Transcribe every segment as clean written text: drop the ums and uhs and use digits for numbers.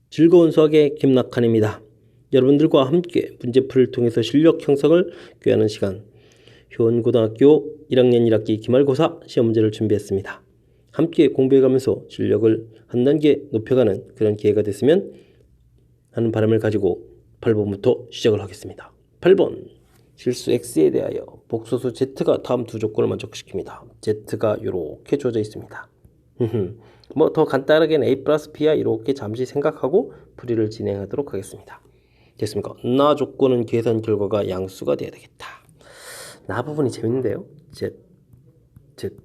즐거운 수학의 김낙한입니다. 여러분들과 함께 문제풀이를 통해서 실력 형성을 꾀하는 시간, 효원고등학교 1학년 1학기 기말고사 시험 문제를 준비했습니다. 함께 공부해가면서 실력을 한 단계 높여가는 그런 기회가 됐으면 하는 바람을 가지고 8번부터 시작을 하겠습니다. 8번, 실수 x에 대하여 복소수 z가 다음 두 조건을 만족시킵니다. z가 이렇게 주어져 있습니다. 뭐 더 간단하게는 a 플러스 b야 이렇게 잠시 생각하고 풀이를 진행하도록 하겠습니다. 됐습니까? 나 조건은 계산 결과가 양수가 돼야 되겠다. 나 부분이 재밌는데요. 이렇게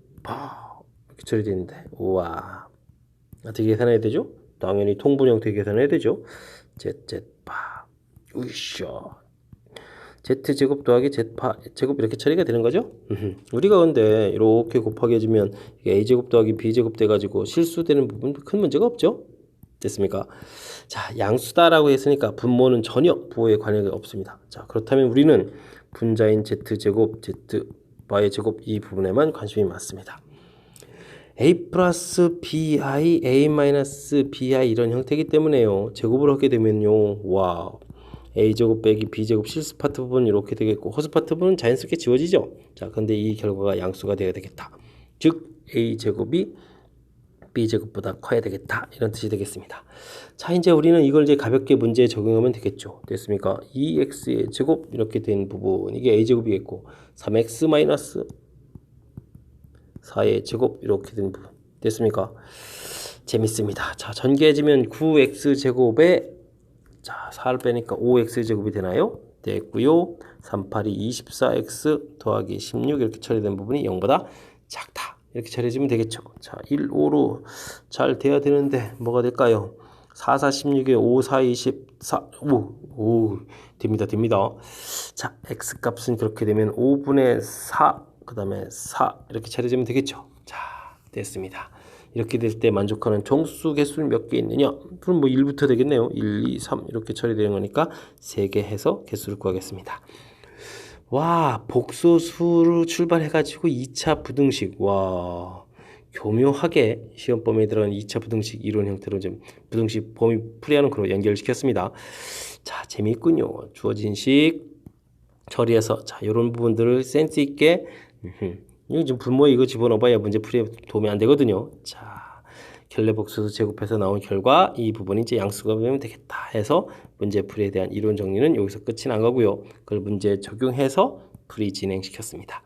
처리되어 있는데, 우와, 어떻게 계산해야 되죠? 당연히 통분 형태 계산해야 되죠. 으쌰, z제곱 더하기 z제곱 이렇게 처리가 되는 거죠. 우리가 근데 이렇게 곱하기 해주면 a제곱 더하기 b제곱 돼가지고 실수되는 부분 큰 문제가 없죠. 됐습니까? 자, 양수다라고 했으니까 분모는 전혀 부호에 관여가 없습니다. 자, 그렇다면 우리는 분자인 z제곱, z바의 제곱 이 부분에만 관심이 많습니다. a 플러스 bi, a 마이너스 bi 이런 형태이기 때문에요. 제곱을 하게 되면요, 와, a제곱 빼기 b제곱 실수 파트 부분은 이렇게 되겠고 허수 파트 부분은 자연스럽게 지워지죠. 자, 근데 이 결과가 양수가 되어야 되겠다. 즉 a제곱이 b제곱보다 커야 되겠다, 이런 뜻이 되겠습니다. 자, 이제 우리는 이걸 이제 가볍게 문제에 적용하면 되겠죠. 됐습니까? 2x의 제곱 이렇게 된 부분, 이게 a제곱이겠고 3x 마이너스 4의 제곱 이렇게 된 부분 됐습니까? 재밌습니다. 자, 전개해주면 9x제곱에 자, 4를 빼니까 5x제곱이 되나요? 됐고요. 3, 8이 24x 더하기 16 이렇게 처리된 부분이 0보다 작다. 이렇게 처리해주면 되겠죠. 자, 1, 5로 잘 돼야 되는데 뭐가 될까요? 4, 4, 16에 5, 4, 24, 오, 됩니다. 자, x값은 그렇게 되면 5분의 4, 그 다음에 4 이렇게 처리해주면 되겠죠. 자, 됐습니다. 이렇게 될 때 만족하는 정수 개수는 몇 개 있느냐? 그럼 뭐 1부터 되겠네요. 1, 2, 3 이렇게 처리되는 거니까 3개 해서 개수를 구하겠습니다. 와, 복소수로 출발해가지고 2차 부등식. 와, 교묘하게 시험 범위에 들어간 2차 부등식 이론 형태로 좀 부등식 범위 풀이하는 그로 연결시켰습니다. 자, 재미있군요. 주어진 식 처리해서 자, 이런 부분들을 센스 있게 이거 지금 분모에 이거 집어넣어봐야 문제 풀이에 도움이 안 되거든요. 자, 결례복수수 제곱해서 나온 결과 이 부분이 이제 양수가 되면 되겠다 해서 문제 풀이에 대한 이론 정리는 여기서 끝이 난 거고요. 그걸 문제에 적용해서 풀이 진행시켰습니다.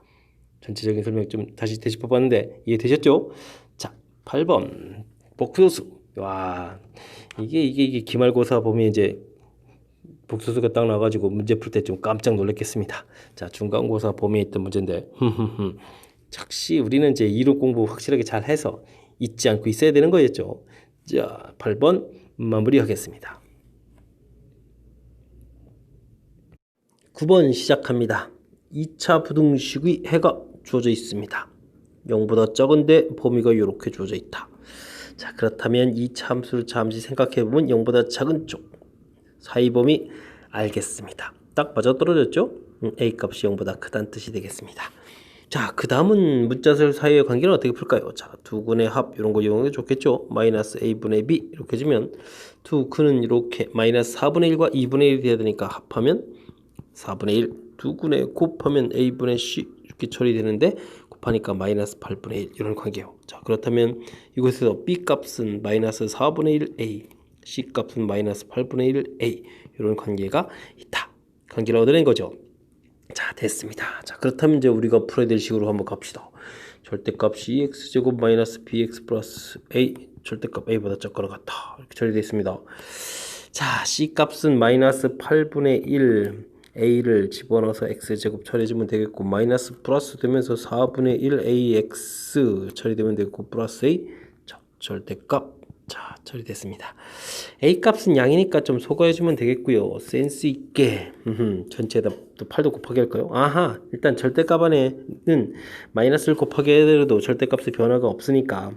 전체적인 설명 좀 다시 되짚어봤는데 이해되셨죠? 자, 8번 복소수. 와, 이게 기말고사 보면 이제 복소수가 딱 나와가지고 문제 풀 때 좀 깜짝 놀랐겠습니다. 자, 중간고사 범위에 있던 문제인데 즉시 우리는 이제 이론 공부 확실하게 잘 해서 잊지 않고 있어야 되는 거였죠. 자, 8번 마무리하겠습니다. 9번 시작합니다. 2차 부등식의 해가 주어져 있습니다. 0보다 적은데 범위가 이렇게 주어져 있다. 자, 그렇다면 이 함수를 잠시 생각해보면 0보다 작은 쪽 사이 범위 알겠습니다. 딱 맞아떨어졌죠? a 값이 0보다 크다는 뜻이 되겠습니다. 자, 그 다음은 문자설 사이의 관계는 어떻게 풀까요? 자, 두 근의 합 이런 거 이용하는 게 좋겠죠. 마이너스 a분의 b 이렇게 해주면 두 근은 이렇게 마이너스 4분의 1과 2분의 1이 돼야 되니까 합하면 4분의 1, 두 근에 곱하면 a분의 c 이렇게 처리되는데 곱하니까 마이너스 8분의 1 이런 관계요. 자, 그렇다면 이곳에서 b 값은 마이너스 4분의 1 a, c 값은 마이너스 8분의 1 a 이런 관계가 있다. 관계를 얻어낸 거죠. 자, 됐습니다. 자, 그렇다면 이제 우리가 풀어야 될 식으로 한번 갑시다. 절대값이 x제곱 마이너스 bx 플러스 a, 절대값 a보다 작거나 같다. 이렇게 처리되어 있습니다. 자, c 값은 마이너스 8분의 1 a를 집어넣어서 x제곱 처리해주면 되겠고 마이너스 플러스 되면서 4분의 1 ax 처리되면 되겠고 플러스 a, 자, 절대값 자, 처리됐습니다. a 값은 양이니까 좀 소거해주면 되겠고요. 센스 있게 전체에다 또 8도 곱하기 할까요? 아하, 일단 절대값 안에는 마이너스를 곱하기 해도 절대값의 변화가 없으니까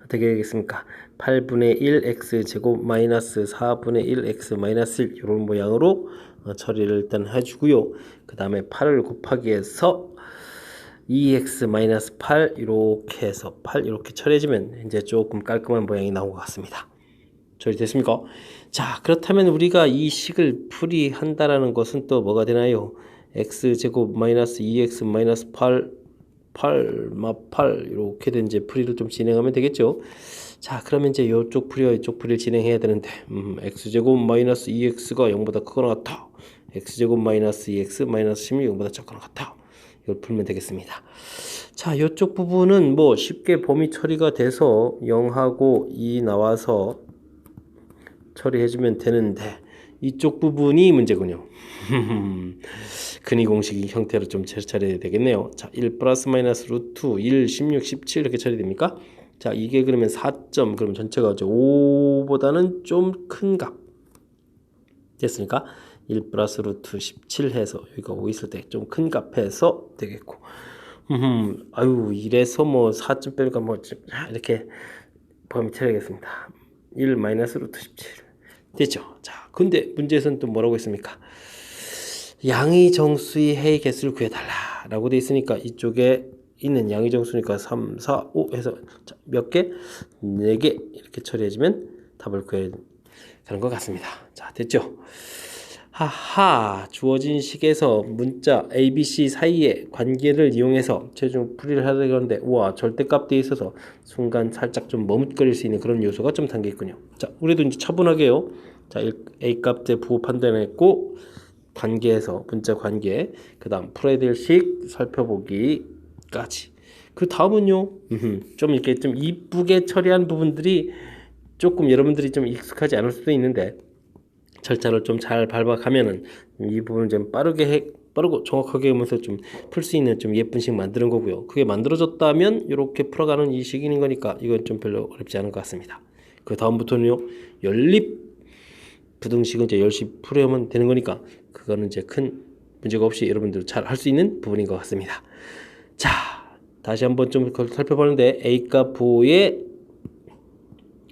어떻게 되겠습니까? 8분의 1 x 제곱 마이너스 4분의 1 x 마이너스 1 이런 모양으로 처리를 일단 해주고요. 그 다음에 8을 곱하기 해서 2x-8 이렇게 해서 8 이렇게 처리해주면 이제 조금 깔끔한 모양이 나온 것 같습니다. 처리됐습니까? 자, 그렇다면 우리가 이 식을 풀이한다라는 것은 또 뭐가 되나요? x제곱 마이너스 2x 마이너스 8 이렇게 된 이제 풀이를 좀 진행하면 되겠죠. 자, 그러면 이제 이쪽 풀이와 이쪽 풀이를 진행해야 되는데 x제곱 마이너스 2x가 0보다 크거나 같아. x제곱 마이너스 2x 마이너스 10이 0보다 작거나 같아. 이걸 풀면 되겠습니다. 자, 이쪽 부분은 뭐 쉽게 범위 처리가 돼서 0하고 2 나와서 처리해주면 되는데 이쪽 부분이 문제군요. 근위 공식 형태로 좀 처리해야 되겠네요. 자, 1 플러스 마이너스 루트 1, 16, 17 이렇게 처리됩니까? 자, 이게 그러면 4점, 그럼 전체가 5보다는 좀 큰 값. 됐습니까? 1 플러스 루트 17 해서 여기가 5 있을 때 좀 큰 값 해서 되겠고. 아유, 이래서 뭐 4점 빼니까 뭐 이렇게 범위 처리하겠습니다. 1 마이너스 루트 17. 됐죠? 자, 근데 문제에서는 또 뭐라고 했습니까? 양의 정수의 해의 개수를 구해달라 라고 돼 있으니까 이쪽에 있는 양의 정수니까 3, 4, 5 해서 몇 개? 4개 이렇게 처리해주면 답을 구해야 되는 것 같습니다. 자, 됐죠? 하하, 주어진 식에서 문자 A, B, C 사이의 관계를 이용해서 최종 풀이를 하려고 하는데 우와, 절대값 돼 있어서 순간 살짝 좀 머뭇거릴 수 있는 그런 요소가 좀 담겨 있군요. 자, 우리도 이제 차분하게요. 자, A 값에 부호 판단했고 관계에서 문자 관계, 그 다음 풀어야 될 식 살펴보기까지. 그 다음은요, 좀 이렇게 좀 이쁘게 처리한 부분들이 조금 여러분들이 좀 익숙하지 않을 수도 있는데 절차를 좀 잘 밟아가면은 이 부분을 좀 빠르고 정확하게 하면서 좀 풀 수 있는 좀 예쁜 식 만드는 거고요. 그게 만들어졌다면 이렇게 풀어가는 이 식인 거니까 이건 좀 별로 어렵지 않은 것 같습니다. 그 다음부터는요, 연립 부등식은 이제 열심히 풀어야만 되는 거니까 그거는 이제 큰 문제가 없이 여러분들 잘 할 수 있는 부분인 것 같습니다. 자, 다시 한번 좀 살펴보는데 A값 부호의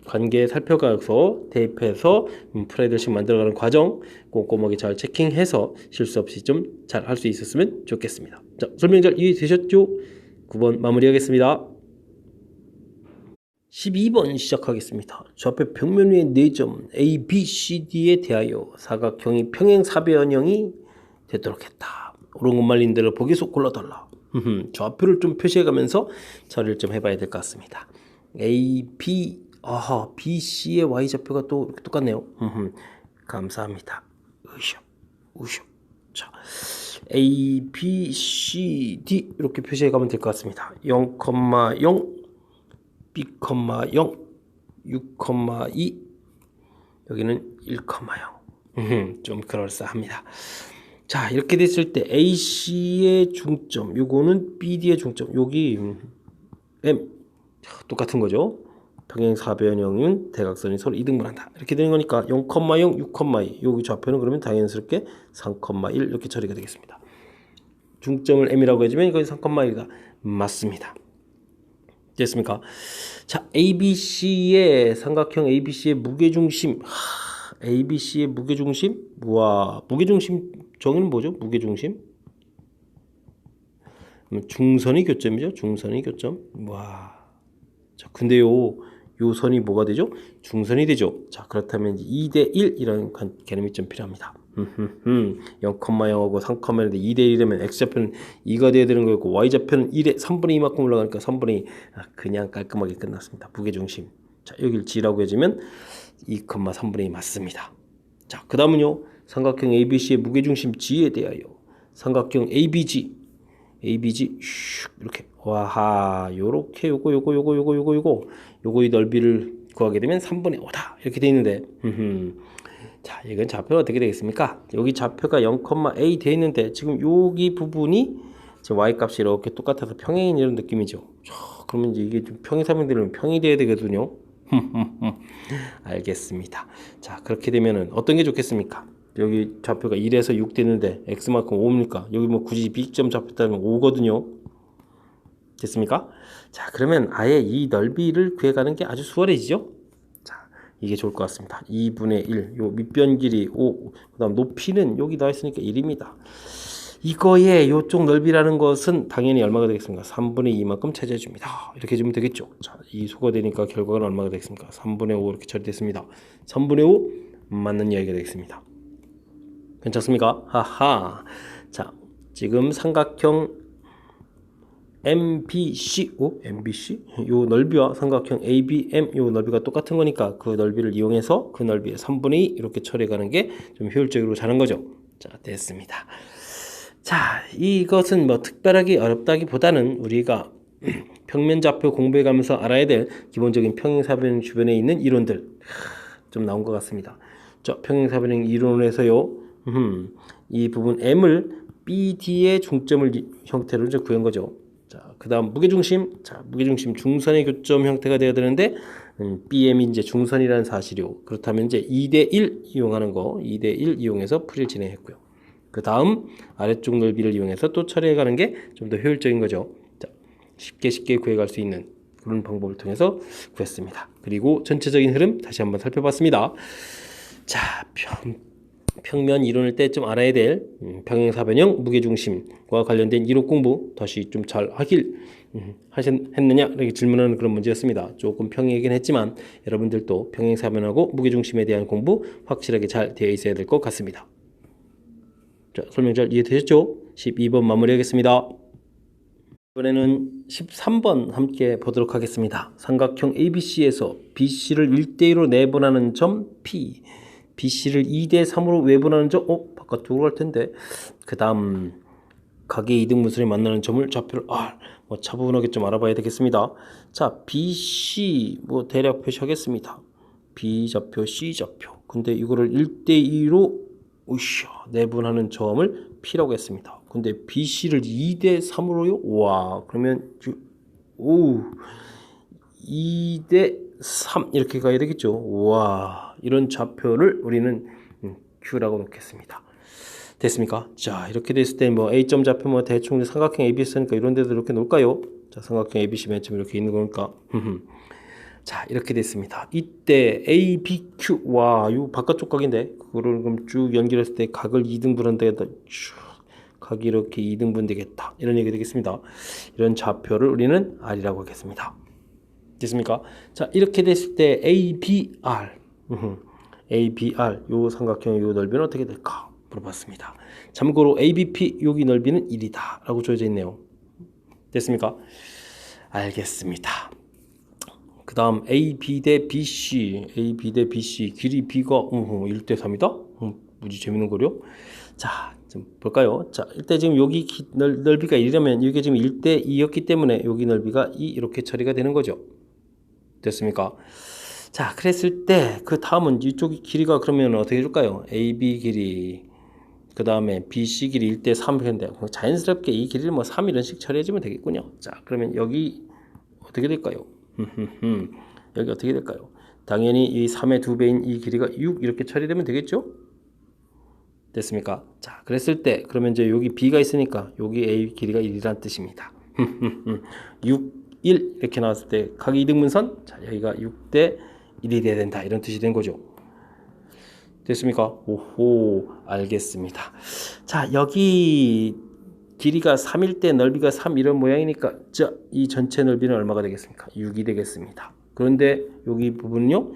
관계 살펴가서 대입해서 풀어야 될 식 만들어가는 과정 꼼꼼하게 잘 체킹해서 실수 없이 좀 잘 할 수 있었으면 좋겠습니다. 자, 설명 잘 이해되셨죠? 9번 마무리하겠습니다. 12번 시작하겠습니다. 좌표 벽면 위에 4점 A, B, C, D에 대하여 사각형이 평행사변형이 되도록 했다. 옳은 것 말린 대로 보기에서 골라달라. 좌표를 좀 표시해가면서 처리를 좀 해봐야 될 것 같습니다. A, B, B, C의 Y좌표가 또 이렇게 똑같네요. 감사합니다. 으쌰. 자, A, B, C, D 이렇게 표시해가면 될 것 같습니다. 0,0 B,0 6,2 여기는 1,0 좀 그럴싸합니다. 자, 이렇게 됐을 때 AC의 중점 요거는 BD의 중점 여기 M 똑같은 거죠. 평행사변형은 대각선이 서로 이등분한다 이렇게 되는 거니까 0,0 6,2 여기 좌표는 그러면 당연스럽게 3,1 이렇게 처리가 되겠습니다. 중점을 M이라고 해주면 이건 3,1이다 맞습니다. 됐습니까? 자, ABC의 삼각형 ABC의 무게중심 ABC의 무게중심 우와, 무게중심 정의는 뭐죠? 무게중심 중선이 교점이죠. 중선이 교점. 와, 자, 근데요 요 선이 뭐가 되죠? 중선이 되죠. 자, 그렇다면 2대1 이런 개념이 좀 필요합니다. 0,0하고 3,1인데 2대1이면 x좌표는 2가 돼야 되는 거였고 y좌표는 1에 3분의 2만큼 올라가니까 3분의 2 그냥 깔끔하게 끝났습니다. 무게중심. 자, 여기를 G라고 해주면 2,3분의 2 맞습니다. 자, 그 다음은요 삼각형 ABC의 무게중심 G에 대하여 삼각형 ABG 슉 이렇게 와하 요렇게 요거의 넓이를 구하게 되면 3분의 5다 이렇게 돼 있는데 자, 이건 좌표가 어떻게 되겠습니까? 여기 좌표가 0,A 돼 있는데 지금 여기 부분이 지금 y 값이 이렇게 똑같아서 평행인 이런 느낌이죠. 자, 그러면 이제 이게 좀 평행사변되려면 평이 돼야 되거든요. 알겠습니다. 자, 그렇게 되면은 어떤 게 좋겠습니까? 여기 좌표가 1에서 6 되는데 x만큼 5입니까? 여기 뭐 굳이 B점 잡혔다면 5거든요. 됐습니까? 자, 그러면 아예 이 넓이를 구해가는 게 아주 수월해지죠? 자, 이게 좋을 것 같습니다. 2분의 1, 요 밑변 길이 5, 그 다음 높이는 여기 나와 있으니까 1입니다. 이거의 요쪽 넓이라는 것은 당연히 얼마가 되겠습니까? 3분의 2만큼 차지해 줍니다. 이렇게 해주면 되겠죠. 자, 이 수가 되니까 결과는 얼마가 되겠습니까? 3분의 5 이렇게 처리됐습니다. 3분의 5 맞는 이야기가 되겠습니다. 괜찮습니까? 하하. 자, 지금 삼각형 MBC, MBC? 요 넓이와 삼각형 ABM 요 넓이가 똑같은 거니까 그 넓이를 이용해서 그 넓이의 3분의 2 이렇게 처리해 가는 게 좀 효율적으로 자는 거죠. 자, 됐습니다. 자, 이것은 뭐 특별하게 어렵다기보다는 우리가 평면좌표 공부해 가면서 알아야 될 기본적인 평행사변 주변에 있는 이론들 좀 나온 것 같습니다. 자, 평행사변 이론에서요, 이 부분 M을 BD의 중점을 형태로 이제 구한 거죠. 자, 그 다음 무게중심. 자, 무게중심 중선의 교점 형태가 되어야 되는데, BM이 이제 중선이라는 사실이요. 그렇다면 이제 2대1 이용하는 거, 2대1 이용해서 풀이를 진행했고요. 그 다음 아래쪽 넓이를 이용해서 또 처리해 가는 게 좀 더 효율적인 거죠. 자, 쉽게 구해갈 수 있는 그런 방법을 통해서 구했습니다. 그리고 전체적인 흐름 다시 한번 살펴봤습니다. 자, 평면 이론을 때 좀 알아야 될 평행사변형 무게중심과 관련된 이론 공부 다시 좀 잘 했느냐 이렇게 질문하는 그런 문제였습니다. 조금 평이하긴 했지만 여러분들도 평행사변하고 무게중심에 대한 공부 확실하게 잘 되어 있어야 될 것 같습니다. 자, 설명 잘 이해되셨죠? 12번 마무리하겠습니다. 이번에는 13번 함께 보도록 하겠습니다. 삼각형 ABC에서 BC를 1대2로 내분하는 점 P, BC를 2대3으로 외분하는 점 바깥쪽으로 갈 텐데, 그 다음 각의 이등분선이 만나는 점을 좌표를 R, 차분하게 좀 알아봐야 되겠습니다. 자, BC 대략 표시하겠습니다. B 좌표, C 좌표. 근데 이거를 1대2로 내분하는 점을 P라고 했습니다. 근데 BC를 2대3으로요? 와, 그러면 2대3 이렇게 가야 되겠죠. 와, 이런 좌표를 우리는 Q라고 놓겠습니다. 됐습니까? 자, 이렇게 됐을 때 A점 좌표 대충 삼각형 ABC니까 이런 데도 이렇게 놓을까요? 자, 삼각형 ABC 맨 처음 이렇게 있는 거니까. 자, 이렇게 됐습니다. 이때 ABQ, 와, 이 바깥쪽 각인데 그거를 그럼 쭉 연결했을 때 각을 2등분한 데다 각이 이렇게 2등분 되겠다, 이런 얘기 되겠습니다. 이런 좌표를 우리는 R이라고 하겠습니다. 됐습니까? 자, 이렇게 됐을 때 ABR, ABR 요 삼각형 요 넓이는 어떻게 될까 물어봤습니다. 참고로 ABP 여기 넓이는 1이다 라고 주어져 있네요. 됐습니까? 알겠습니다. 그 다음 AB 대 BC, AB 대 BC 길이 B가 1대3이다? 무지 재밌는 거요. 자, 좀 볼까요? 자, 일단 지금 여기 넓이가 1이라면 이게 지금 1대2였기 때문에 여기 넓이가 2 이렇게 처리가 되는 거죠. 됐습니까? 자, 그랬을 때 그 다음은 이쪽 길이가 그러면 어떻게 해줄까요? AB 길이, 그 다음에 BC 길이 1대3 했는데 자연스럽게 이 길이를 3 이런 식 처리해주면 되겠군요. 자, 그러면 여기 어떻게 될까요? 여기 어떻게 될까요? 당연히 이 3의 2배인 이 길이가 6 이렇게 처리되면 되겠죠? 됐습니까? 자, 그랬을 때 그러면 이제 여기 B가 있으니까 여기 A 길이가 1이라는 뜻입니다. 6, 1 이렇게 나왔을 때 각 이등분선, 자, 여기가 6대 1이 돼야 된다, 이런 뜻이 된 거죠. 됐습니까? 오호, 알겠습니다. 자, 여기 길이가 3일 때 넓이가 3 이런 모양이니까 이 전체 넓이는 얼마가 되겠습니까? 6이 되겠습니다. 그런데 여기 부분은요,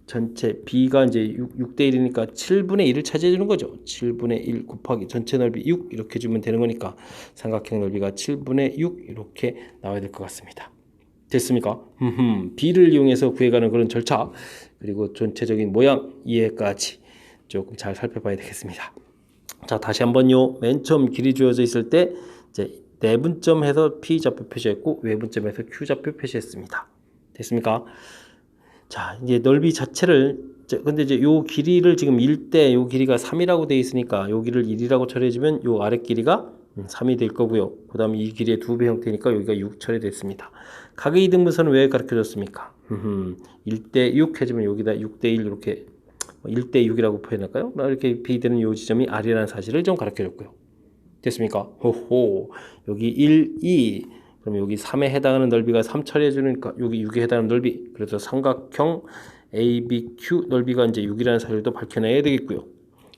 전체 B가 이제 6대 1이니까 7분의 1을 차지해 주는 거죠. 7분의 1 곱하기 전체 넓이 6 이렇게 주면 되는 거니까 삼각형 넓이가 7분의 6 이렇게 나와야 될 것 같습니다. 됐습니까? B를 이용해서 구해가는 그런 절차, 그리고 전체적인 모양 이해까지 조금 잘 살펴봐야 되겠습니다. 자, 다시 한번요. 맨 처음 길이 주어져 있을 때 이제 내분점에서 P 좌표 표시했고 외분점에서 Q 좌표 표시했습니다. 됐습니까? 자, 이제 넓이 자체를, 근데 이제 요 길이를 지금 1대 요 길이가 3이라고 되어 있으니까 여기를 1이라고 처리해주면 요 아래 길이가 3이 될 거고요. 그 다음에 이 길이의 2배 형태니까 여기가 6 처리됐습니다. 각의 이등분선은 왜 가르쳐줬습니까? 1대 6 해주면 여기다 6대 1 이렇게 1대 6이라고 표현할까요? 이렇게 B되는 요 지점이 R이라는 사실을 좀 가르쳐줬고요. 됐습니까? 호호, 여기 1, 2, 그럼 여기 3에 해당하는 넓이가 3 처리해주니까 여기 6에 해당하는 넓이, 그래서 삼각형 ABQ 넓이가 이제 6이라는 사실도 밝혀내야 되겠고요.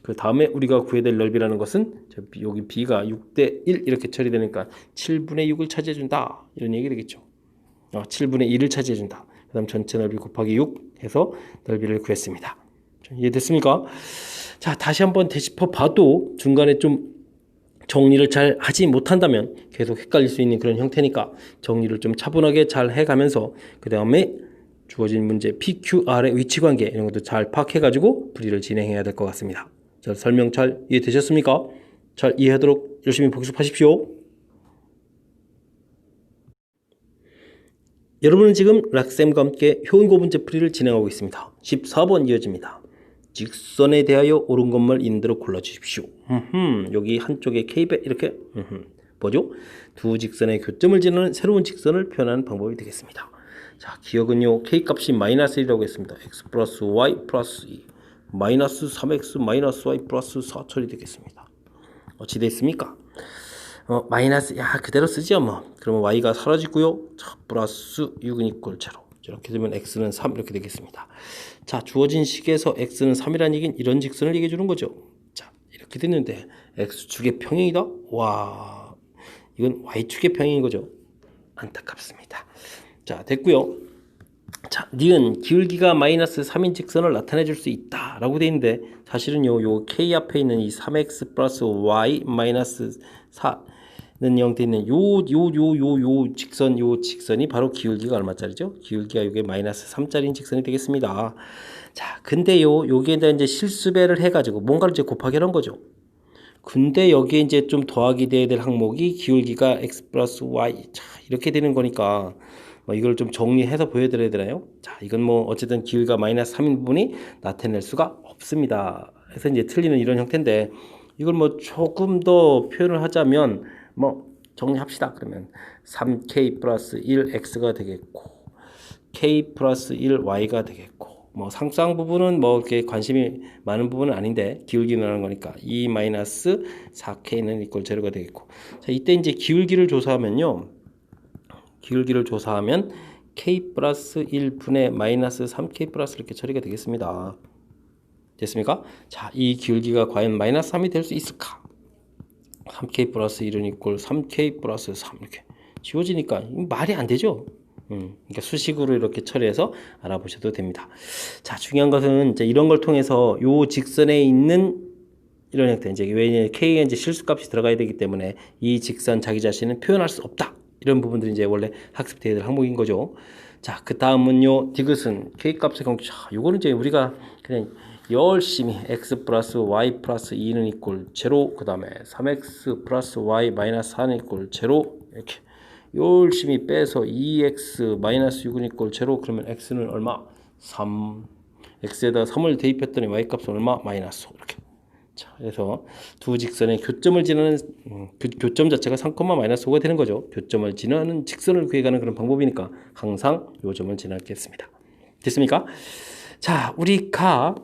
그 다음에 우리가 구해야 될 넓이라는 것은 여기 b가 6대 1 이렇게 처리되니까 7분의 6을 차지해준다 이런 얘기 되겠죠. 7분의 1을 차지해준다. 그 다음 전체 넓이 곱하기 6 해서 넓이를 구했습니다. 이해됐습니까? 자, 다시 한번 되짚어 봐도 중간에 좀 정리를 잘 하지 못한다면 계속 헷갈릴 수 있는 그런 형태니까 정리를 좀 차분하게 잘 해가면서 그 다음에 주어진 문제 PQR의 위치관계 이런 것도 잘 파악해가지고 풀이를 진행해야 될 것 같습니다. 자, 설명 잘 이해되셨습니까? 잘 이해하도록 열심히 복습하십시오. 여러분은 지금 락쌤과 함께 효은고 문제 풀이를 진행하고 있습니다. 14번 이어집니다. 직선에 대하여 옳은 것만 있는 대로 골라주십시오. 여기 한쪽에 K배 이렇게 뭐죠? 두 직선의 교점을 지나는 새로운 직선을 표현하는 방법이 되겠습니다. 자, 기억은요. K값이 마이너스 1이라고 했습니다. X 플러스 Y 플러스 2 마이너스 3X 마이너스 Y 플러스 4 처리되겠습니다. 어찌 됐습니까? 마이너스 그대로 쓰죠 뭐. 그러면 y가 사라지고요. 자, 플러스 6은 이꼴 제로. 이렇게 되면 x는 3 이렇게 되겠습니다. 자, 주어진 식에서 x는 3이라는 얘기는 이런 직선을 얘기해 주는 거죠. 자, 이렇게 됐는데 x축의 평행이다. 와, 이건 y축의 평행인 거죠. 안타깝습니다. 자, 됐고요. 자, 니은 기울기가 마이너스 3인 직선을 나타내 줄 수 있다 라고 되어 있는데 사실은요 요 k 앞에 있는 이 3x 플러스 y 마이너스 4는 형태 있는 요 직선이 바로 기울기가 얼마짜리죠? 기울기가 요게 마이너스 3짜리인 직선이 되겠습니다. 자, 근데요 여기에다 이제 실수배를 해가지고 뭔가를 이제 곱하기 한 거죠. 근데 여기에 이제 좀 더하기 돼야 될 항목이 기울기가 x 플러스 y 자, 이렇게 되는 거니까 이걸 좀 정리해서 보여드려야 되나요? 자, 이건 뭐 어쨌든 기울기가 마이너스 3인 부분이 나타낼 수가 없습니다. 그래서 이제 틀리는 이런 형태인데 이걸 뭐 조금 더 표현을 하자면 뭐 정리합시다. 그러면 3k 플러스 1x가 되겠고 k 플러스 1y가 되겠고 뭐 상수항 부분은 뭐 이렇게 관심이 많은 부분은 아닌데 기울기는 하는 거니까 2 마이너스 4k는 이꼴 제로가 되겠고 자, 이때 이제 기울기를 조사하면요. 기울기를 조사하면 k 플러스 1분의 마이너스 3k 플러스 이렇게 처리가 되겠습니다. 됐습니까? 자, 이 기울기가 과연 마이너스 3이 될 수 있을까? 3k 플러스 1은 이꼴 3k 플러스 3 이렇게 지워지니까 말이 안 되죠. 그러니까 수식으로 이렇게 처리해서 알아보셔도 됩니다. 자, 중요한 것은 이제 이런 걸 통해서 요 직선에 있는 이런 형태 이제 왜냐면 k에 이제 실수값이 들어가야 되기 때문에 이 직선 자기 자신은 표현할 수 없다. 이런 부분들이 이제 원래 학습돼야 될 항목인 거죠. 자, 그 다음은요, 디귿은 k값의 공식. 요거는 이제 우리가 그냥 열심히 x 플러스 y 플러스 2는 이꼴 제로, 그 다음에 3x 플러스 y 마이너스 4는 이꼴 제로 이렇게 열심히 빼서 2x 마이너스 6은 이꼴 제로. 그러면 x는 얼마? 3. x에다 3을 대입했더니 y값은 얼마? 마이너스 5 이렇게. 자, 그래서 두 직선의 교점을 지나는 그 교점 자체가 3, 마이너스 5가 되는 거죠. 교점을 지나는 직선을 구해가는 그런 방법이니까 항상 요 점을 지나겠습니다. 됐습니까? 자, 우리가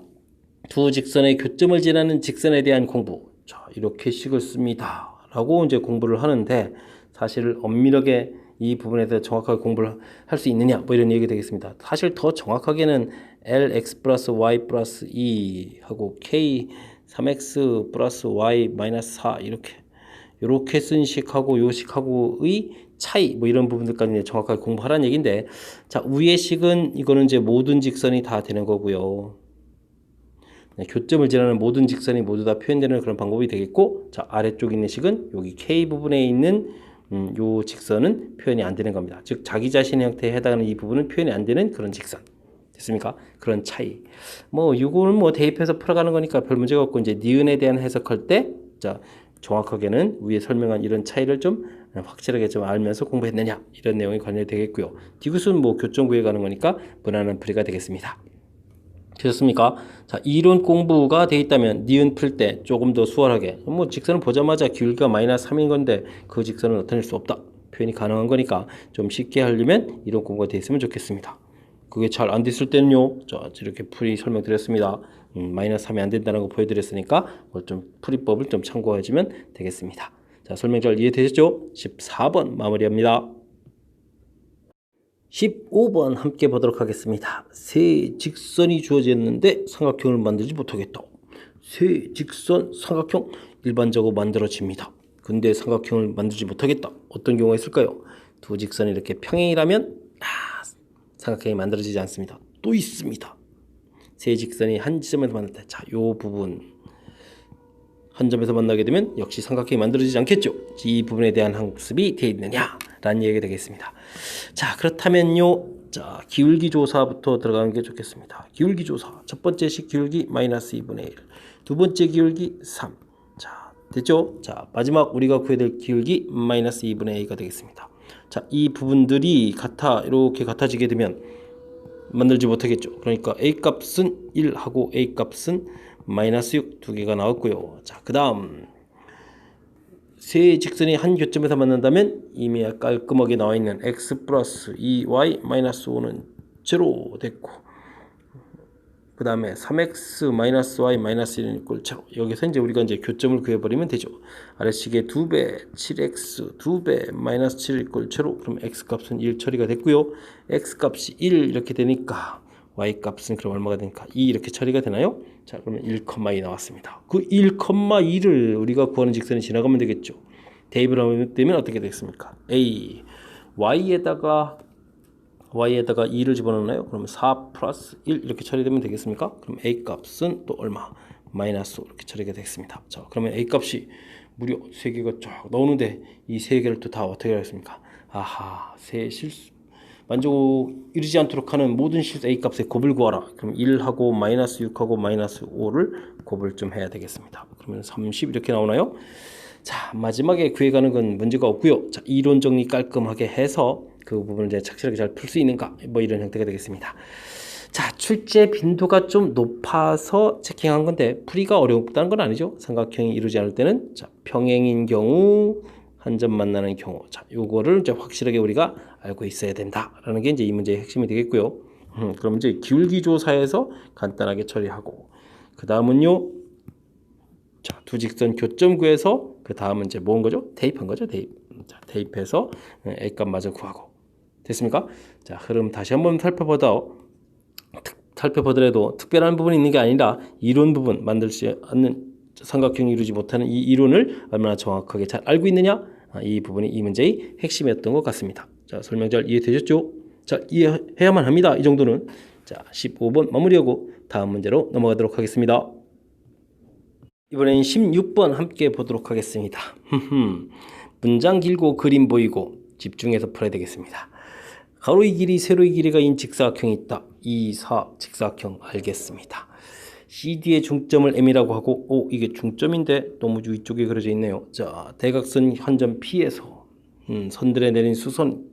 두 직선의 교점을 지나는 직선에 대한 공부. 자, 이렇게 식을 씁니다. 라고 이제 공부를 하는데 사실 엄밀하게 이 부분에 대해 정확하게 공부를 할 수 있느냐 뭐 이런 얘기 되겠습니다. 사실 더 정확하게는 lx 플러스 y 플러스 2 하고 k 3x 플러스 y 마이너스 4 이렇게 쓴 식하고 요 식하고의 차이 뭐 이런 부분들까지 정확하게 공부하라는 얘기인데 자, 위의 식은 이거는 이제 모든 직선이 다 되는 거고요. 교점을 지나는 모든 직선이 모두 다 표현되는 그런 방법이 되겠고 자, 아래쪽에 있는 식은 여기 k 부분에 있는 요 직선은 표현이 안 되는 겁니다. 즉 자기 자신의 형태에 해당하는 이 부분은 표현이 안 되는 그런 직선. 됐습니까? 그런 차이. 뭐 이거는 뭐 대입해서 풀어가는 거니까 별 문제가 없고 이제 니은에 대한 해석할 때 자, 정확하게는 위에 설명한 이런 차이를 좀 확실하게 좀 알면서 공부했느냐 이런 내용이 관련이 되겠고요. 디귿은 뭐 교점 구해 가는 거니까 무난한 풀이가 되겠습니다. 되셨습니까? 자, 이론 공부가 돼 있다면 니은 풀 때 조금 더 수월하게 뭐 직선을 보자마자 기울기가 마이너스 3인 건데 그 직선을 나타낼 수 없다. 표현이 가능한 거니까 좀 쉽게 하려면 이론 공부가 돼 있으면 좋겠습니다. 그게 잘 안 됐을 때는요. 자, 이렇게 풀이 설명드렸습니다. 마이너스 3이 안 된다는 거 보여드렸으니까 좀 풀이법을 좀 참고하시면 되겠습니다. 자, 설명 잘 이해되셨죠? 14번 마무리합니다. 15번 함께 보도록 하겠습니다. 세 직선이 주어졌는데 삼각형을 만들지 못하겠다. 세 직선 삼각형 일반적으로 만들어집니다. 근데 삼각형을 만들지 못하겠다. 어떤 경우가 있을까요? 두 직선이 이렇게 평행이라면 삼각형이 만들어지지 않습니다. 또 있습니다. 세 직선이 한 지점에서 만날 때, 자, 요 부분 한 점에서 만나게 되면 역시 삼각형이 만들어지지 않겠죠. 이 부분에 대한 학습이 되어 있느냐라는 얘기가 되겠습니다. 자, 그렇다면요, 자, 기울기 조사부터 들어가는 게 좋겠습니다. 기울기 조사. 첫 번째 식 기울기 마이너스 2분의 1. 두 번째 기울기 3. 자, 됐죠? 자, 마지막 우리가 구해야 될 기울기 마이너스 2분의 A가 되겠습니다. 자, 이 부분들이 이렇게 같아지게 되면 만들지 못하겠죠. 그러니까 A 값은 1하고 A 값은 마이너스 6 두 개가 나왔고요. 자, 그 다음 세 직선이 한 교점에서 만난다면 이미 깔끔하게 나와 있는 x 플러스 2y 마이너스 5는 제로 됐고, 그 다음에 3x 마이너스 y 마이너스 1은 이꼴 제로. 여기서 이제 우리가 이제 교점을 구해버리면 되죠. 아래식의 2배 7x 2배 마이너스 7 이꼴 제로. 그럼 x 값은 1 처리가 됐고요. x 값이 1 이렇게 되니까 y 값은 그럼 얼마가 되니까 2 이렇게 처리가 되나요? 자, 그러면 1,2 나왔습니다. 그 1,2를 우리가 구하는 직선이 지나가면 되겠죠. 대입을 하면 되면 어떻게 되겠습니까? a y에다가 2를 집어넣나요? 그러면 4 플러스 1 이렇게 처리되면 되겠습니까? 그럼 a 값은 또 얼마? 마이너스 5 이렇게 처리가 되겠습니다. 자, 그러면 a 값이 무려 3개가 쫙 나오는데 이 3개를 또 다 어떻게 하겠습니까? 아하, 만족 이루지 않도록 하는 모든 실수 A 값의 곱을 구하라. 그럼 1하고 마이너스 6하고 마이너스 5를 곱을 좀 해야 되겠습니다. 그러면 30 이렇게 나오나요? 자, 마지막에 구해가는 건 문제가 없고요. 자, 이론 정리 깔끔하게 해서 그 부분을 이제 착실하게 잘 풀 수 있는가, 뭐 이런 형태가 되겠습니다. 자, 출제 빈도가 좀 높아서 체킹한 건데 풀이가 어렵다는 건 아니죠. 삼각형이 이루지 않을 때는, 자, 평행인 경우 한 점 만나는 경우, 자, 요거를 이제 확실하게 우리가 알고 있어야 된다라는 게 이제 이 문제의 핵심이 되겠고요. 그럼 이제 기울기 조사에서 간단하게 처리하고, 그 다음은요, 자, 두 직선 교점 구해서 그 다음은 이제 뭔 거죠? 대입한 거죠. 자, 대입해서 A 값마저 구하고. 됐습니까? 자, 흐름 다시 한번 살펴보더라도 특별한 부분이 있는 게 아니라 이론 부분 만들지 않는 삼각형이 이루지 못하는 이 이론을 얼마나 정확하게 잘 알고 있느냐, 이 부분이 이 문제의 핵심이었던 것 같습니다. 자, 설명 잘 이해되셨죠? 자, 이해해야만 합니다. 이 정도는. 자, 15번 마무리하고 다음 문제로 넘어가도록 하겠습니다. 이번엔 16번 함께 보도록 하겠습니다. 문장 길고 그림 보이고 집중해서 풀어야 되겠습니다. 가로의 길이 세로의 길이가 인 직사각형이 있다. 2, 4 직사각형 알겠습니다. CD의 중점을 M이라고 하고, 이게 중점인데 너무 위쪽에 그려져 있네요. 자, 대각선 한 점 P에서 선들에 내린 수선,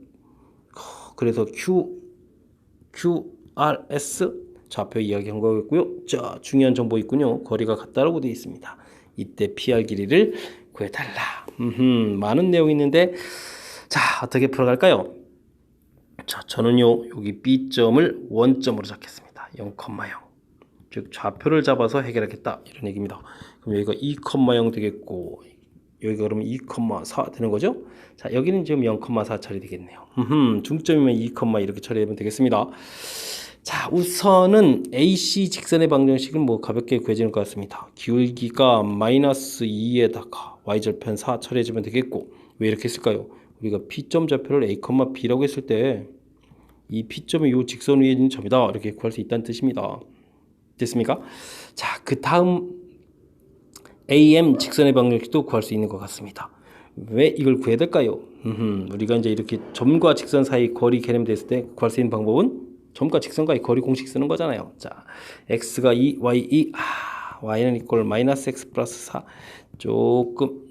그래서 QRS 좌표 이야기한 거겠고요. 자, 중요한 정보 있군요. 거리가 같다라고 되어 있습니다. 이때 PR 길이를 구해달라. 많은 내용이 있는데, 자, 어떻게 풀어갈까요? 자, 저는요, 여기 B점을 원점으로 잡겠습니다. 0,0. 즉 좌표를 잡아서 해결하겠다, 이런 얘기입니다. 그럼 여기가 2,0 되겠고, 여기가 그러면 2,4 되는 거죠. 자, 여기는 지금 0,4 처리되겠네요. 중점이면 2, 이렇게 처리하면 되겠습니다. 자, 우선은 AC 직선의 방정식은 뭐 가볍게 구해지는 것 같습니다. 기울기가 마이너스 2에다가 y절편 4 처리해주면 되겠고, 왜 이렇게 했을까요? 우리가 P점 좌표를 A, B라고 했을 때 이 P점이 이 직선 위에 있는 점이다, 이렇게 구할 수 있다는 뜻입니다. 됐습니까? 자, 그 다음 AM 직선의 방정식도 구할 수 있는 것 같습니다. 왜 이걸 구해야 될까요? 우리가 이제 이렇게 점과 직선 사이 거리 개념 됐을 때 구할 수 있는 방법은 점과 직선과의 거리 공식 쓰는 거잖아요. 자, x가 2, y 2, y는 이꼴 마이너스 x 플러스 4. 조금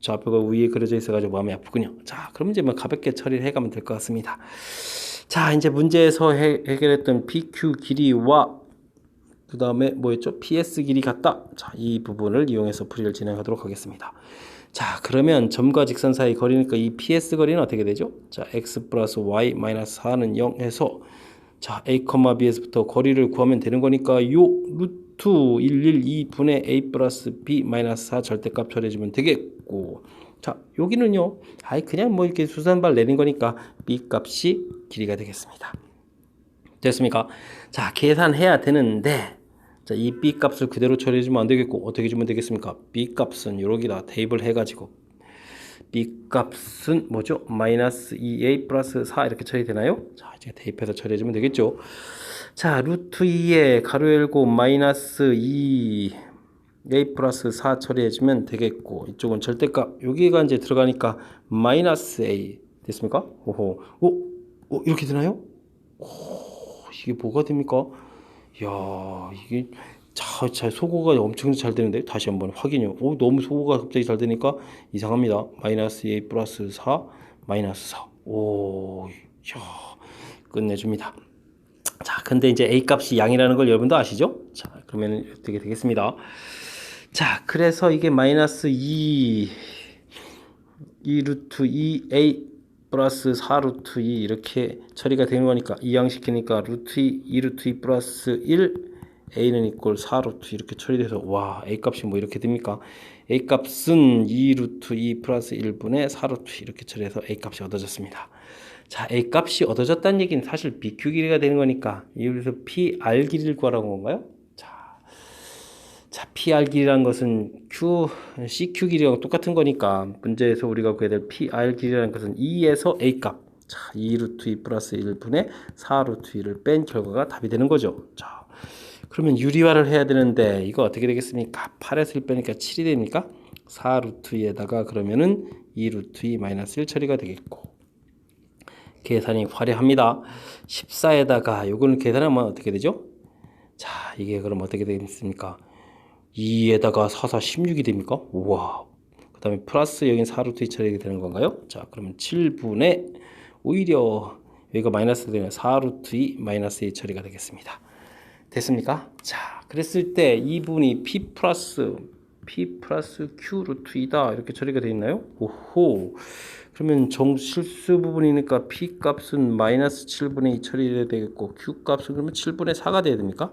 좌표가 위에 그려져 있어가지고 마음이 아프군요. 자, 그럼 이제 뭐 가볍게 처리를 해가면 될 것 같습니다. 자, 이제 문제에서 해결했던 PQ 길이와 그 다음에 뭐였죠? PS 길이 같다. 자, 이 부분을 이용해서 풀이를 진행하도록 하겠습니다. 자, 그러면 점과 직선 사이 거리니까 이 PS 거리는 어떻게 되죠? 자, x 플러스 y 마이너스 4는 0 해서, 자, a, b에서부터 거리를 구하면 되는 거니까 요 루트 112분의 a 플러스 b 마이너스 4 절대값 처리해주면 되겠고, 자, 여기는요, 그냥 뭐 이렇게 수산발 내린 거니까 b 값이 길이가 되겠습니다. 됐습니까? 자, 계산해야 되는데, 자, 이 b 값을 그대로 처리해주면 안 되겠고 어떻게 주면 되겠습니까? b 값은 여기다 대입을 해가지고 b 값은 뭐죠? 마이너스 2a 플러스 4 이렇게 처리되나요? 자, 이제 대입해서 처리해주면 되겠죠. 자, 루트 2에 가로 열고 마이너스 2 a 플러스 4 처리해주면 되겠고 이쪽은 절대값 여기가 이제 들어가니까 마이너스 a 됐습니까? 오호, 이렇게 되나요? 오, 이게 뭐가 됩니까? 이야, 이게 자 소거가 엄청 잘 되는데 다시 한번 확인요. 너무 소거가 갑자기 잘 되니까 이상합니다. 마이너스 a 플러스 4 마이너스 4. 이야, 끝내줍니다. 자, 근데 이제 a 값이 양이라는 걸 여러분도 아시죠? 자, 그러면 어떻게 되겠습니다. 자, 그래서 이게 마이너스 2 루트 2a 플러스 4 루트 2 이렇게 처리가 되는 거니까 이항시키니까 루트 2 루트 2 플러스 1 a는 이꼴 4 루트 이렇게 처리돼서 와, a 값이 뭐 이렇게 됩니까? a 값은 2 루트 2 플러스 1분의 4 루트 이렇게 처리해서 a 값이 얻어졌습니다. 자, a 값이 얻어졌다는 얘기는 사실 bq 길이가 되는 거니까 여기서 pr 길이를 구하라는 건가요? 자, PR 길이라는 것은 CQ 길이랑 똑같은 거니까 문제에서 우리가 구해야 될 PR 길이라는 것은 2에서 A 값. 자, 2 루트 2 플러스 1분의 4 루트 2를 뺀 결과가 답이 되는 거죠. 자, 그러면 유리화를 해야 되는데 이거 어떻게 되겠습니까? 8에서 1 빼니까 7이 됩니까? 4 루트 2에다가 그러면은 2 루트 2 마이너스 1 처리가 되겠고 계산이 화려합니다. 14에다가 요거는 계산하면 어떻게 되죠? 자, 이게 그럼 어떻게 되겠습니까? 2에다가 4, 4, 16이 됩니까? 우와. 그 다음에 플러스 여긴 4루트 2 처리가 되는 건가요? 자, 그러면 7분의 오히려 여기가 마이너스 되면 4루트 2 마이너스 2 처리가 되겠습니다. 됐습니까? 자, 그랬을 때 2분이 p 플러스 q 루트 2다 이렇게 처리가 되어 있나요? 오호. 그러면 정실수 부분이니까 p 값은 마이너스 7분의 2 처리해야 되겠고 q 값은 그러면 7분의 4가 돼야 됩니까?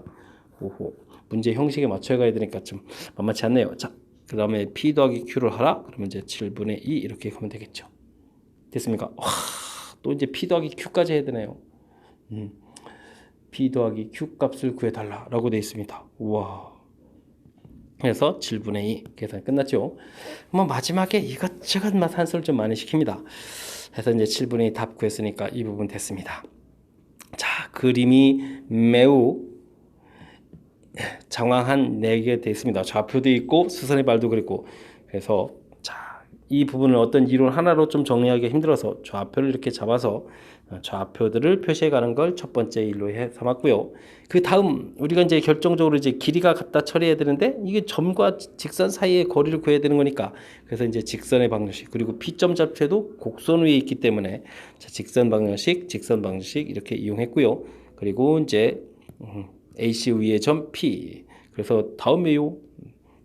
오호. 문제 형식에 맞춰 가야 되니까 좀 만만치 않네요. 자, 그 다음에 p 더하기 q를 하라. 그러면 이제 7분의 2 이렇게 하면 되겠죠. 됐습니까? 와, 또 이제 p 더하기 q까지 해야 되네요. p 더하기 q 값을 구해달라 라고 되어 있습니다. 우와. 그래서 7분의 2 계산 끝났죠. 뭐 마지막에 이것저것 산수를 좀 많이 시킵니다. 그래서 이제 7분의 2 답 구했으니까 이 부분 됐습니다. 자, 그림이 매우 장황한 4개 되어 있습니다. 좌표도 있고 수선의 발도 그랬고 그래서 자, 이 부분을 어떤 이론 하나로 좀 정리하기 힘들어서 좌표를 이렇게 잡아서 좌표들을 표시해 가는 걸 첫 번째 일로 삼았고요. 그 다음 우리가 이제 결정적으로 이제 길이가 갖다 처리해야 되는데 이게 점과 직선 사이의 거리를 구해야 되는 거니까 그래서 이제 직선의 방정식 그리고 P점 잡채도 곡선 위에 있기 때문에 자, 직선 방정식 이렇게 이용했고요. 그리고 이제 AC 위의 점 P 그래서 다음에요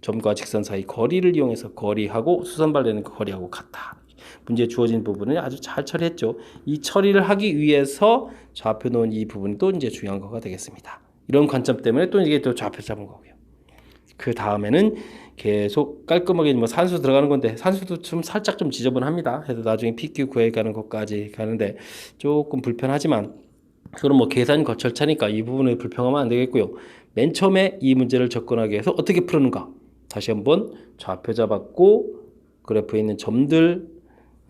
점과 직선 사이 거리를 이용해서 거리하고 수선발되는 그 거리하고 같다. 문제에 주어진 부분을 아주 잘 처리했죠. 이 처리를 하기 위해서 좌표 놓은 이 부분이 또 이제 중요한 거가 되겠습니다. 이런 관점 때문에 또 이게 또 좌표 잡은 거고요. 그 다음에는 계속 깔끔하게 뭐 산수 들어가는 건데 산수도 좀 살짝 좀 지저분합니다. 그래서 나중에 PQ 구해 가는 것까지 가는데 조금 불편하지만 그럼 뭐 계산 거절차니까 이 부분을 불평하면 안 되겠고요. 맨 처음에 이 문제를 접근하기 위해서 어떻게 풀었는가? 다시 한번 좌표 잡았고 그래프에 있는 점들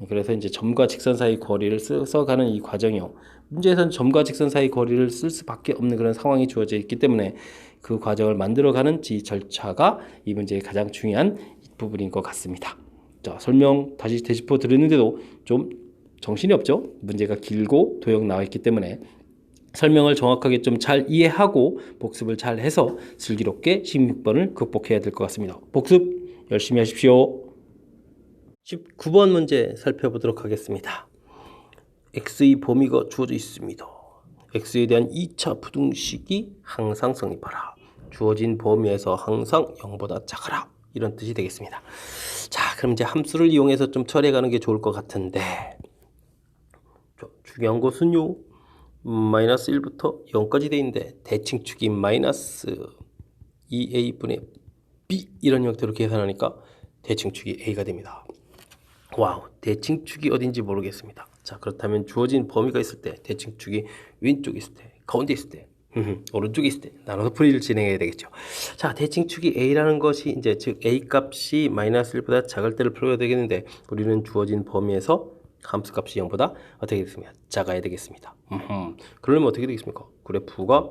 그래서 이제 점과 직선 사이 거리를 써가는 이 과정이요. 문제에서는 점과 직선 사이 거리를 쓸 수밖에 없는 그런 상황이 주어져 있기 때문에 그 과정을 만들어가는 이 절차가 이 문제의 가장 중요한 부분인 것 같습니다. 자, 설명 다시 되짚어 드렸는데도 좀 정신이 없죠? 문제가 길고 도형 나와 있기 때문에 설명을 정확하게 좀 잘 이해하고 복습을 잘 해서 슬기롭게 16번을 극복해야 될 것 같습니다. 복습 열심히 하십시오. 19번 문제 살펴보도록 하겠습니다. x의 범위가 주어져 있습니다. x에 대한 2차 부등식이 항상 성립하라. 주어진 범위에서 항상 0보다 작아라. 이런 뜻이 되겠습니다. 자, 그럼 이제 함수를 이용해서 좀 처리해가는 게 좋을 것 같은데 중요한 것은요. 마이너스 1부터 0까지 되어 있는데 대칭축이 마이너스 2a분의 b 이런 형태로 계산하니까 대칭축이 a가 됩니다. 와우, 대칭축이 어딘지 모르겠습니다. 자, 그렇다면 주어진 범위가 있을 때 대칭축이 왼쪽에 있을 때 가운데 있을 때 오른쪽에 있을 때 나눠서 풀이를 진행해야 되겠죠. 자, 대칭축이 A라는 것이 이제 즉 A 값이 마이너스 1보다 작을 때를 풀어야 되겠는데 우리는 주어진 범위에서 함수 값이 0보다 어떻게 되겠습니까? 작아야 되겠습니다. 그러면 어떻게 되겠습니까? 그래프가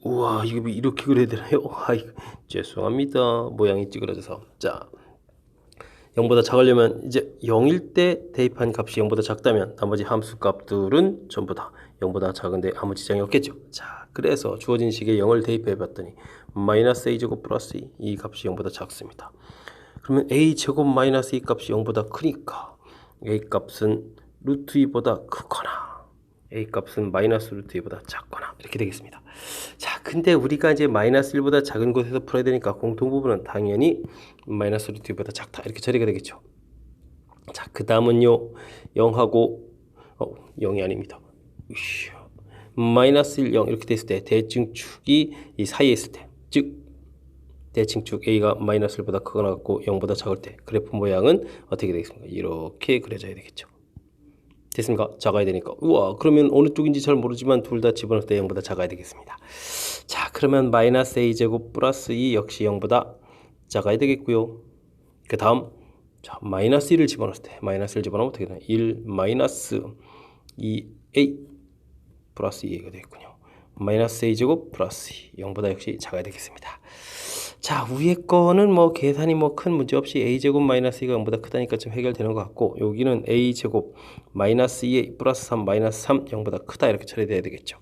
우와, 이게 이렇게 그려야 되나요? 아이, 죄송합니다. 모양이 찌그러져서. 자, 0보다 작으려면 이제 0일 때 대입한 값이 0보다 작다면 나머지 함수 값들은 전부 다 0보다 작은데 아무 지장이 없겠죠. 자, 그래서 주어진 식에 0을 대입해 봤더니 마이너스 a제곱 플러스 2, 이 값이 0보다 작습니다. 그러면 a제곱 마이너스 2 값이 0보다 크니까 a 값은 루트 2보다 크거나 a 값은 마이너스 루트 2보다 작거나 이렇게 되겠습니다. 자, 근데 우리가 이제 마이너스 1보다 작은 곳에서 풀어야 되니까 공통부분은 당연히 마이너스 루트 2보다 작다 이렇게 처리가 되겠죠. 자, 그 다음은요 0하고 0이 아닙니다. 마이너스 1, 0 이렇게 됐을 때 대칭축이 이 사이에 있을 때, 즉 대칭축 A가 마이너스 1보다 크거나 같고 0보다 작을 때 그래프 모양은 어떻게 되겠습니까? 이렇게 그려져야 되겠죠. 됐습니까? 작아야 되니까. 우와, 그러면 어느 쪽인지 잘 모르지만 둘 다 집어넣을 때 0보다 작아야 되겠습니다. 자, 그러면 마이너스 a제곱 플러스 2 역시 0보다 작아야 되겠고요. 그 다음 자, 마이너스 1을 집어넣을 때 마이너스 1 집어넣으면 어떻게 되나요? 1 마이너스 2a 플러스 2a가 되겠군요. 마이너스 a제곱 플러스 2 0보다 역시 작아야 되겠습니다. 자, 위에 거는 뭐 계산이 뭐 큰 문제 없이 a제곱 마이너스 2가 0보다 크다니까 좀 해결되는 것 같고 여기는 a제곱 마이너스 2a 플러스 3 마이너스 3 0보다 크다 이렇게 처리돼야 되겠죠.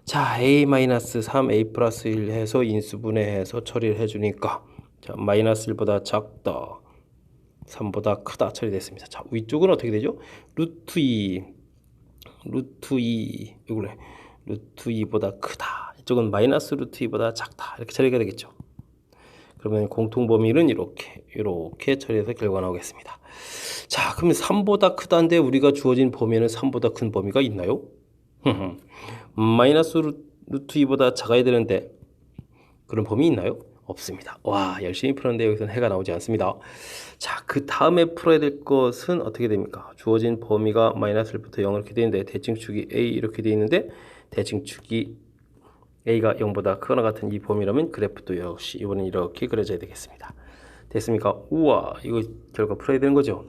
자, a 마이너스 3 a 플러스 1 해서 인수분해해서 처리를 해주니까 자, 마이너스 1보다 작다 3보다 크다 처리됐습니다. 자, 위쪽은 어떻게 되죠? 루트 2 이거래 루트 2보다 크다 이쪽은 마이너스 루트 2보다 작다 이렇게 처리가 되겠죠. 그러면 공통범위는 이렇게 처리해서 결과 나오겠습니다. 자, 그러면 3보다 크다인데 우리가 주어진 범위에는 3보다 큰 범위가 있나요? 마이너스 루트 2보다 작아야 되는데 그런 범위 있나요? 없습니다. 와, 열심히 풀었는데 여기서는 해가 나오지 않습니다. 자, 그 다음에 풀어야 될 것은 어떻게 됩니까? 주어진 범위가 마이너스 1부터 0 이렇게 되는데 대칭축이 A 이렇게 되어 있는데 대칭축이 A가 0보다 크거나 같은 이 범위라면 그래프도 역시 이번엔 이렇게 그려져야 되겠습니다. 됐습니까? 우와, 이거 결과 풀어야 되는 거죠.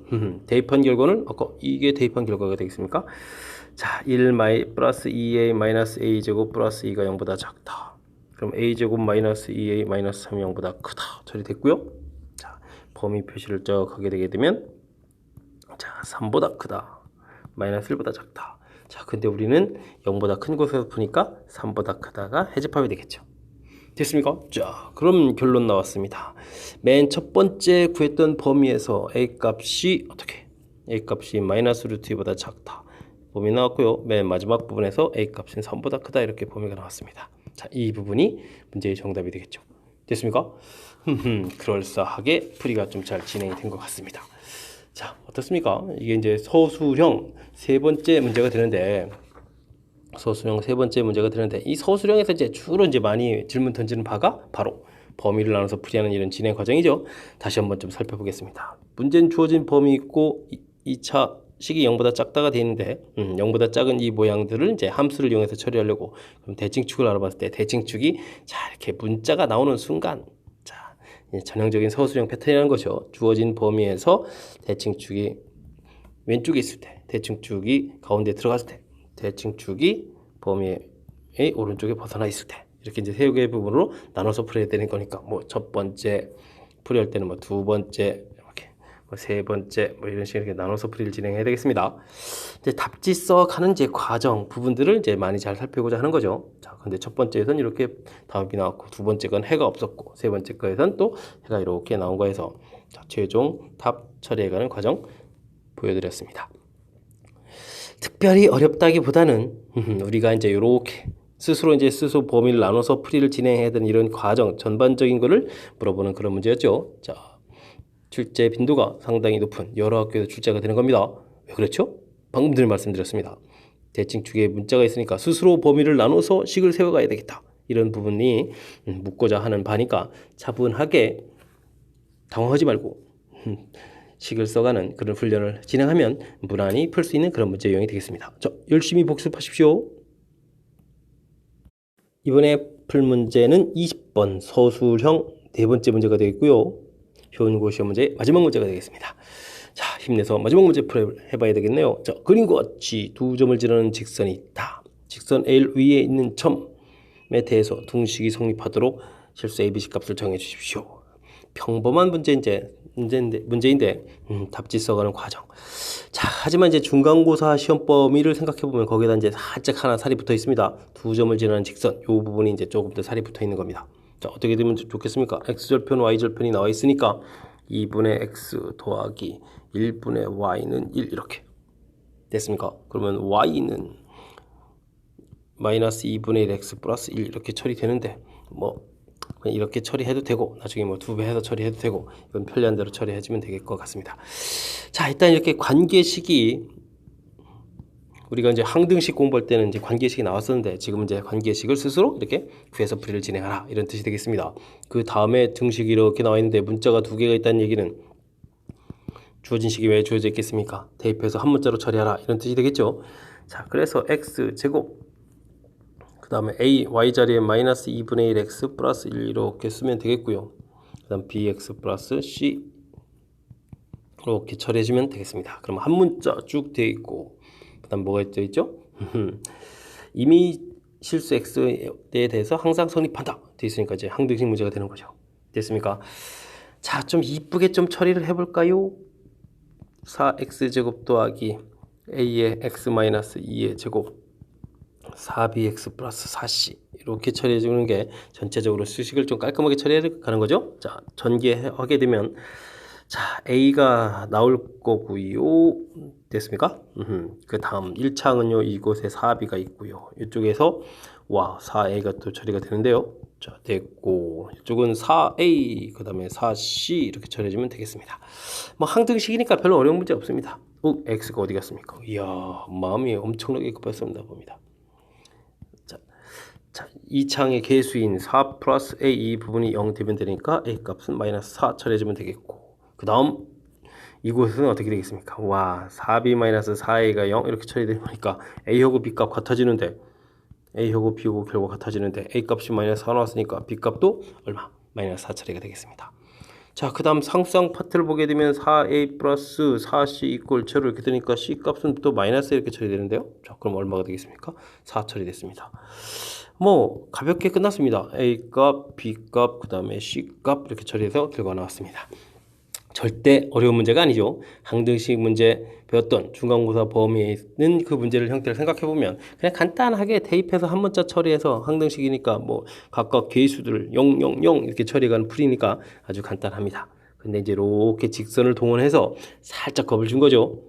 대입한 결과는 아까 이게 대입한 결과가 되겠습니까? 자, 1 플러스 2a 마이너스 a제곱 플러스 2가 0보다 작다. 그럼 a제곱 마이너스 2a 마이너스 3이 0보다 크다. 처리됐고요. 자, 범위 표시를 쭉 하게 되게 되면 자, 3보다 크다. 마이너스 1보다 작다. 자, 근데 우리는 0보다 큰 곳에서 푸니까 3보다 크다가 해집합이 되겠죠. 됐습니까? 자, 그럼 결론 나왔습니다. 맨 첫 번째 구했던 범위에서 a 값이 어떻게? a 값이 마이너스 루트 2보다 작다. 범위 나왔고요. 맨 마지막 부분에서 a 값은 3보다 크다 이렇게 범위가 나왔습니다. 자, 이 부분이 문제의 정답이 되겠죠. 됐습니까? 그럴싸하게 풀이가 좀 잘 진행이 된 것 같습니다. 자, 어떻습니까? 이게 이제 서술형 세 번째 문제가 되는데 이 서술형에서 이제 주로 이제 많이 질문 던지는 바가 바로 범위를 나눠서 풀이하는 이런 진행 과정이죠. 다시 한번 좀 살펴보겠습니다. 문제는 주어진 범위 있고 2차 식이 0보다 작다가 되어 있는데 0보다 작은 이 모양들을 이제 함수를 이용해서 처리하려고 그럼 대칭축을 알아봤을 때 대칭축이 자, 이렇게 문자가 나오는 순간 자, 전형적인 서술형 패턴이라는 거죠. 주어진 범위에서 대칭축이 왼쪽에 있을 때 대칭축이 가운데 들어갔을 때 대칭축이 범위의 오른쪽에 벗어나 있을 때 이렇게 이제 세 개의 부분으로 나눠서 풀어야 되는 거니까 뭐 첫 번째 풀이할 때는 뭐 두 번째 이렇게 뭐 세 번째 뭐 이런 식으로 이렇게 나눠서 풀이를 진행해야 되겠습니다. 이제 답지 써가는 이제 과정 부분들을 이제 많이 잘 살펴보자 하는 거죠. 자, 근데 첫 번째에선 이렇게 답이 나왔고 두 번째 건 해가 없었고 세 번째 거에선 또 해가 이렇게 나온 거에서 자, 최종 답 처리해가는 과정 보여드렸습니다. 특별히 어렵다기보다는 우리가 이제 이렇게 스스로 범위를 나눠서 풀이를 진행해야 되는 이런 과정 전반적인 거를 물어보는 그런 문제였죠. 자, 출제 빈도가 상당히 높은 여러 학교에서 출제가 되는 겁니다. 왜 그렇죠? 방금 전에 말씀드렸습니다. 대칭축에 문자가 있으니까 스스로 범위를 나눠서 식을 세워가야 되겠다. 이런 부분이 묻고자 하는 바니까 차분하게 당황하지 말고 식을 써가는 그런 훈련을 진행하면 무난히 풀 수 있는 그런 문제 유형이 되겠습니다. 자, 열심히 복습하십시오. 이번에 풀 문제는 20번 서술형 네 번째 문제가 되겠고요. 효은고 시험 문제 마지막 문제가 되겠습니다. 자, 힘내서 마지막 문제 해봐야 되겠네요. 자, 그림과 같이 두 점을 지나는 직선이 있다. 직선 L 위에 있는 점에 대해서 둥식이 성립하도록 실수 ABC 값을 정해 주십시오. 평범한 문제인데 답지 써가는 과정. 자, 하지만 이제 중간고사 시험 범위를 생각해 보면 거기다 이제 살짝 하나 살이 붙어 있습니다. 두 점을 지나는 직선, 이 부분이 이제 조금 더 살이 붙어 있는 겁니다. 자, 어떻게 되면 좋겠습니까? x절편, y절편이 나와 있으니까 2분의 x 더하기 1분의 y는 1 이렇게 됐습니까? 그러면 y는 마이너스 2분의 1 x 플러스 1 이렇게 처리되는데 뭐 이렇게 처리해도 되고 나중에 뭐 2배 해서 처리해도 되고 이건 편리한 대로 처리해주면 될 것 같습니다. 자, 일단 이렇게 관계식이 우리가 이제 항등식 공부할 때는 이제 관계식이 나왔었는데 지금은 이제 관계식을 스스로 이렇게 구해서 풀이를 진행하라 이런 뜻이 되겠습니다. 그 다음에 등식이 이렇게 나와 있는데 문자가 두 개가 있다는 얘기는 주어진 식이 왜 주어져 있겠습니까? 대입해서 한 문자로 처리하라 이런 뜻이 되겠죠. 자, 그래서 x제곱 그 다음에 a, y 자리에 마이너스 2분의 1 x 플러스 1 이렇게 쓰면 되겠고요. 그 다음 bx 플러스 c 이렇게 처리해주면 되겠습니다. 그럼 한 문자 쭉 되어 있고 그 다음 뭐가 되어 있죠? 이미 실수 x에 대해서 항상 성립한다 되어 있으니까 이제 항등식 문제가 되는 거죠. 됐습니까? 자, 좀 이쁘게 좀 처리를 해볼까요? 4x제곱 더하기 a의 x 마이너스 2의 제곱 4bx 플러스 4c 이렇게 처리해 주는 게 전체적으로 수식을 좀 깔끔하게 처리해 가는 거죠. 자, 전개하게 되면 자, a가 나올 거고요. 됐습니까? 그 다음 1창은요 이곳에 4b가 있고요. 이쪽에서 와 4a가 또 처리가 되는데요. 자, 됐고 이쪽은 4a 그 다음에 4c 이렇게 처리해주면 되겠습니다. 뭐 항등식이니까 별로 어려운 문제 없습니다. x가 어디 갔습니까? 이야, 마음이 엄청나게 급했습니다. 봅니다. 자, 이 창의 개수인 4 플러스 a 이 부분이 0 되면 되니까 a 값은 마이너스 4 처리해주면 되겠고 그 다음 이곳은 어떻게 되겠습니까? 와 4b 마이너스 4a가 0 이렇게 처리되니까 a하고 b값 같아지는데 a하고 b하고 결과 같아지는데 a 값이 마이너스 4 나왔으니까 b 값도 얼마? 마이너스 4 처리가 되겠습니다. 자, 그 다음 상수항 파트를 보게 되면 4a 플러스 4c 이꼴 0 이렇게 되니까 c 값은 또 마이너스 이렇게 처리되는데요. 자, 그럼 얼마가 되겠습니까? 4 처리됐습니다. 뭐 가볍게 끝났습니다. A값, B값, 그 다음에 C값 이렇게 처리해서 결과가 나왔습니다. 절대 어려운 문제가 아니죠. 항등식 문제 배웠던 중간고사 범위에 있는 그 문제를 형태를 생각해보면 그냥 간단하게 대입해서 한 문자 처리해서 항등식이니까 뭐 각각 개수들 0, 0, 0 이렇게 처리가는 풀이니까 아주 간단합니다. 근데 이제 이렇게 직선을 동원해서 살짝 겁을 준 거죠.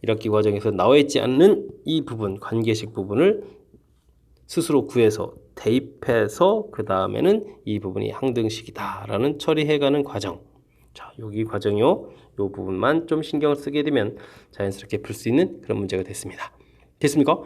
1학기 과정에서 나와 있지 않는 이 부분, 관계식 부분을 스스로 구해서 대입해서 그 다음에는 이 부분이 항등식이다라는 처리해가는 과정. 자, 여기 과정이요. 이 부분만 좀 신경을 쓰게 되면 자연스럽게 풀 수 있는 그런 문제가 됐습니다. 됐습니까?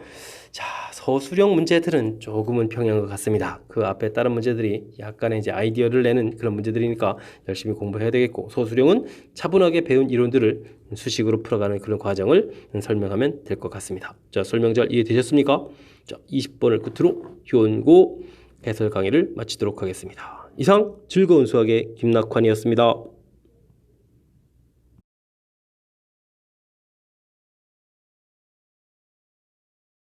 자, 서술형 문제들은 조금은 평이한 것 같습니다. 그 앞에 다른 문제들이 약간의 이제 아이디어를 내는 그런 문제들이니까 열심히 공부해야 되겠고, 서술형은 차분하게 배운 이론들을 수식으로 풀어가는 그런 과정을 설명하면 될 것 같습니다. 자, 설명 잘 이해되셨습니까? 자, 20번을 끝으로 효은고 해설 강의를 마치도록 하겠습니다. 이상 즐거운 수학의 김낙환이었습니다.